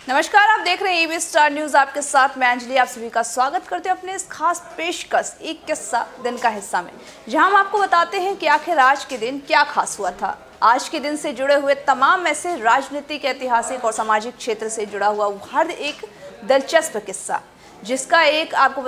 नमस्कार, आप देख रहे हैं एबी स्टार न्यूज। आपके साथ मैं अंजलि आप सभी का स्वागत करते हैं अपने इस खास पेशकश एक किस्सा दिन का हिस्सा में, जहां हम आपको बताते हैं कि आखिर आज के दिन क्या खास हुआ था। आज के दिन से जुड़े हुए तमाम ऐसे राजनीतिक, ऐतिहासिक और सामाजिक क्षेत्र से जुड़ा हुआ हर एक दिलचस्प किस्सा, जिसका एक आपको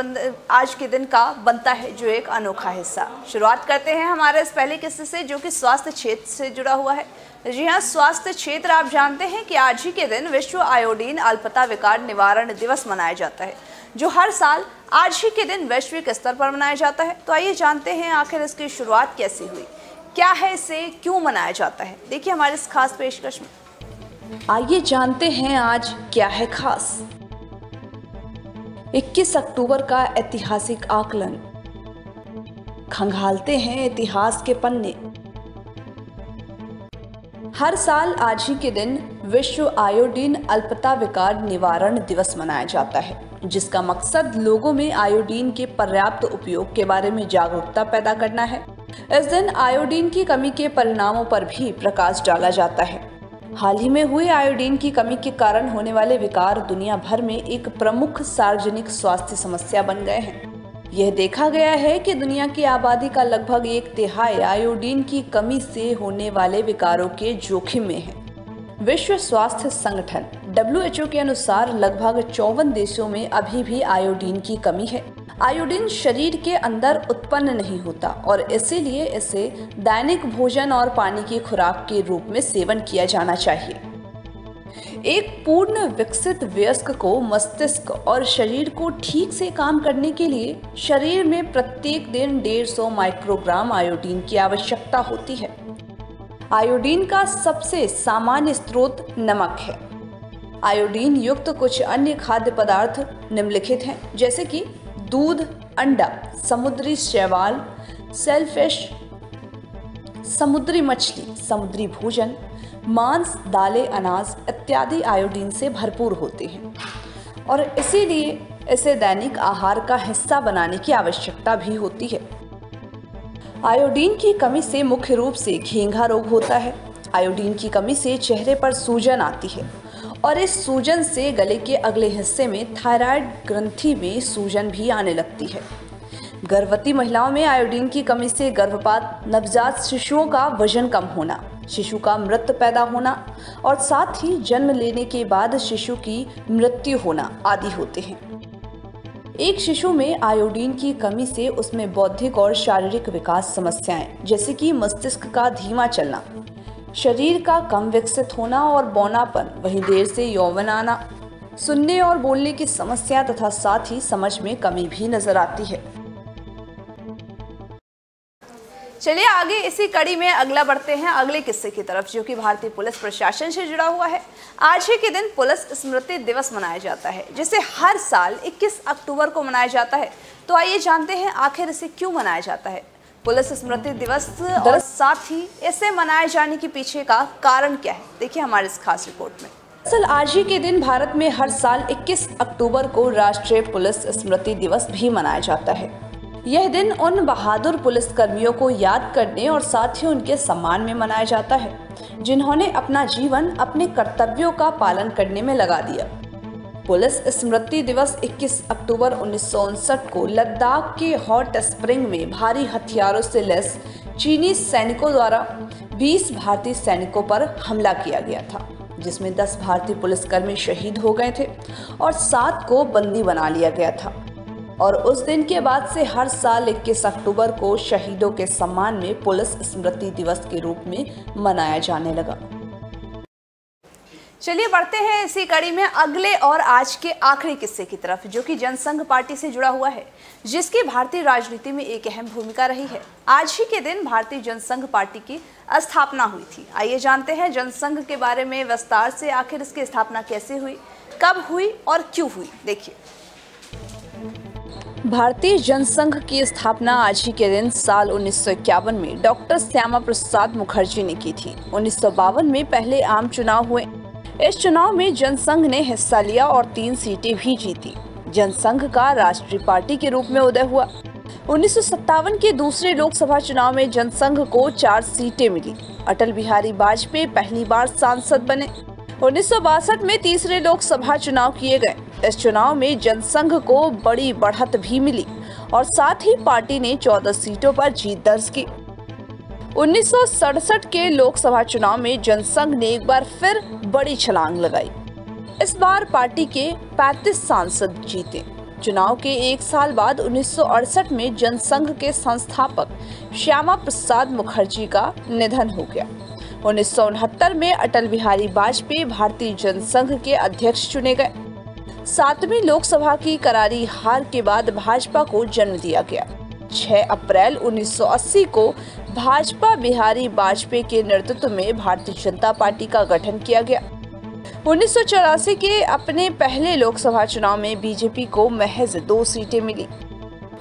आज के दिन का बनता है जो एक अनोखा हिस्सा। शुरुआत करते हैं हमारे इस पहले किस्से से, जो कि स्वास्थ्य क्षेत्र से जुड़ा हुआ है। जी हाँ, स्वास्थ्य क्षेत्र। आप जानते हैं कि आज ही के दिन विश्व आयोडीन अल्पता विकार निवारण दिवस मनाया जाता है, जो हर साल आज ही के दिन वैश्विक स्तर पर मनाया जाता है। तो आइए जानते हैं आखिर इसकी शुरुआत कैसे हुई, क्या है, इसे क्यों मनाया जाता है। देखिए हमारे इस खास पेशकश में। आइए जानते हैं आज क्या है खास। 21 अक्टूबर का ऐतिहासिक आकलन। खंगालते हैं इतिहास के पन्ने। हर साल आज ही के दिन विश्व आयोडीन अल्पता विकार निवारण दिवस मनाया जाता है, जिसका मकसद लोगों में आयोडीन के पर्याप्त उपयोग के बारे में जागरूकता पैदा करना है। इस दिन आयोडीन की कमी के परिणामों पर भी प्रकाश डाला जाता है। हाल ही में हुए आयोडीन की कमी के कारण होने वाले विकार दुनिया भर में एक प्रमुख सार्वजनिक स्वास्थ्य समस्या बन गए हैं। यह देखा गया है कि दुनिया की आबादी का लगभग 1/3 आयोडीन की कमी से होने वाले विकारों के जोखिम में है। विश्व स्वास्थ्य संगठन WHO के अनुसार लगभग 54 देशों में अभी भी आयोडीन की कमी है। आयोडीन शरीर के अंदर उत्पन्न नहीं होता और इसीलिए इसे दैनिक भोजन और पानी की खुराक के रूप में सेवन किया जाना चाहिए। एक पूर्ण विकसित वयस्क को मस्तिष्क और शरीर को ठीक से काम करने के लिए शरीर में प्रत्येक दिन 150 माइक्रोग्राम आयोडीन की आवश्यकता होती है। आयोडीन का सबसे सामान्य स्रोत नमक है। आयोडीन युक्त कुछ अन्य खाद्य पदार्थ निम्नलिखित हैं, जैसे कि दूध, अंडा, समुद्री शैवाल, सेलफिश, समुद्री मछली, समुद्री भोजन, मांस, दालें, अनाज इत्यादि आयोडीन से भरपूर होते हैं और इसीलिए इसे दैनिक आहार का हिस्सा बनाने की आवश्यकता भी होती है। आयोडीन की कमी से मुख्य रूप से घेंघा रोग होता है। आयोडीन की कमी से चेहरे पर सूजन आती है और इस सूजन से गले के अगले हिस्से में थायराइड ग्रंथि में सूजन भी आने लगती है। गर्भवती महिलाओं में आयोडीन की कमी से गर्भपात, नवजात शिशुओं का वजन कम होना, शिशु का मृत पैदा होना और साथ ही जन्म लेने के बाद शिशु की मृत्यु होना आदि होते हैं। एक शिशु में आयोडीन की कमी से उसमें बौद्धिक और शारीरिक विकास समस्याएं, जैसे कि मस्तिष्क का धीमा चलना, शरीर का कम विकसित होना और बौनापन, वहीं देर से यौवन आना, सुनने और बोलने की समस्या तथा साथ ही समझ में कमी भी नजर आती है। चलिए आगे इसी कड़ी में अगला बढ़ते हैं अगले किस्से की तरफ, जो कि भारतीय पुलिस प्रशासन से जुड़ा हुआ है। आज ही के दिन पुलिस स्मृति दिवस मनाया जाता है, जिसे हर साल 21 अक्टूबर को मनाया जाता है। तो आइए जानते हैं आखिर इसे क्यों मनाया जाता है, पुलिस स्मृति दिवस, और साथ ही इसे मनाए जाने के पीछे का कारण क्या है। देखिए हमारे इस खास रिपोर्ट में। दरअसल आज ही के दिन भारत में हर साल 21 अक्टूबर को राष्ट्रीय पुलिस स्मृति दिवस भी मनाया जाता है। यह दिन उन बहादुर पुलिसकर्मियों को याद करने और साथ ही उनके सम्मान में मनाया जाता है, जिन्होंने अपना जीवन अपने कर्तव्यों का पालन करने में लगा दिया। पुलिस स्मृति दिवस 21 अक्टूबर 1959 को लद्दाख के हॉट स्प्रिंग में भारी हथियारों से लैस चीनी सैनिकों द्वारा 20 भारतीय सैनिकों पर हमला किया गया था, जिसमें 10 भारतीय पुलिसकर्मी शहीद हो गए थे और 7 को बंदी बना लिया गया था। और उस दिन के बाद से हर साल 21 अक्टूबर को शहीदों के सम्मान में पुलिस स्मृति दिवस के रूप में मनाया जाने लगा। चलिए बढ़ते हैं इसी कड़ी में अगले और आज के आखिरी किस्से की तरफ, जो कि जनसंघ पार्टी से जुड़ा हुआ है, जिसकी भारतीय राजनीति में एक अहम भूमिका रही है। आज ही के दिन भारतीय जनसंघ पार्टी की स्थापना हुई थी। आइए जानते हैं जनसंघ के बारे में विस्तार से, आखिर इसकी स्थापना कैसे हुई, कब हुई और क्यों हुई। देखिए, भारतीय जनसंघ की स्थापना आज ही के दिन साल 1951 में डॉक्टर श्यामा प्रसाद मुखर्जी ने की थी। 1952 में पहले आम चुनाव हुए। इस चुनाव में जनसंघ ने हिस्सा लिया और 3 सीटें भी जीती। जनसंघ का राष्ट्रीय पार्टी के रूप में उदय हुआ। 1957 के दूसरे लोकसभा चुनाव में जनसंघ को 4 सीटें मिली। अटल बिहारी वाजपेयी पहली बार सांसद बने। 1962 में तीसरे लोकसभा चुनाव किए गए। इस चुनाव में जनसंघ को बड़ी बढ़त भी मिली और साथ ही पार्टी ने 14 सीटों पर जीत दर्ज की। 1967 के लोकसभा चुनाव में जनसंघ ने एक बार फिर बड़ी छलांग लगाई। इस बार पार्टी के 35 सांसद जीते। चुनाव के एक साल बाद 1968 में जनसंघ के संस्थापक श्यामा प्रसाद मुखर्जी का निधन हो गया। 1969 में अटल बिहारी वाजपेयी भारतीय जनसंघ के अध्यक्ष चुने गए। 7वीं लोकसभा की करारी हार के बाद भाजपा को जन्म दिया गया। 6 अप्रैल 1980 को भाजपा बिहारी वाजपेयी के नेतृत्व में भारतीय जनता पार्टी का गठन किया गया। 1984 के अपने पहले लोकसभा चुनाव में बीजेपी को महज 2 सीटें मिली।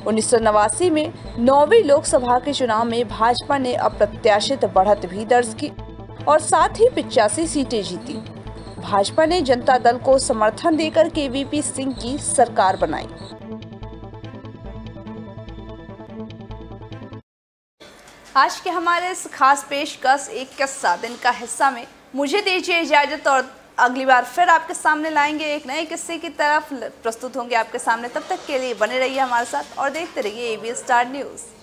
1989 में 9वीं लोकसभा के चुनाव में भाजपा ने अप्रत्याशित बढ़त भी दर्ज की और साथ ही 85 सीटें जीती। भाजपा ने जनता दल को समर्थन देकर केवीपी सिंह की सरकार बनाई। आज के हमारे इस खास पेशकश एक किस्सा दिन का हिस्सा में मुझे दीजिए इजाजत और अगली बार फिर आपके सामने लाएंगे एक नए किस्से की तरफ प्रस्तुत होंगे आपके सामने। तब तक के लिए बने रहिए हमारे साथ और देखते रहिए एबीएस स्टार न्यूज़।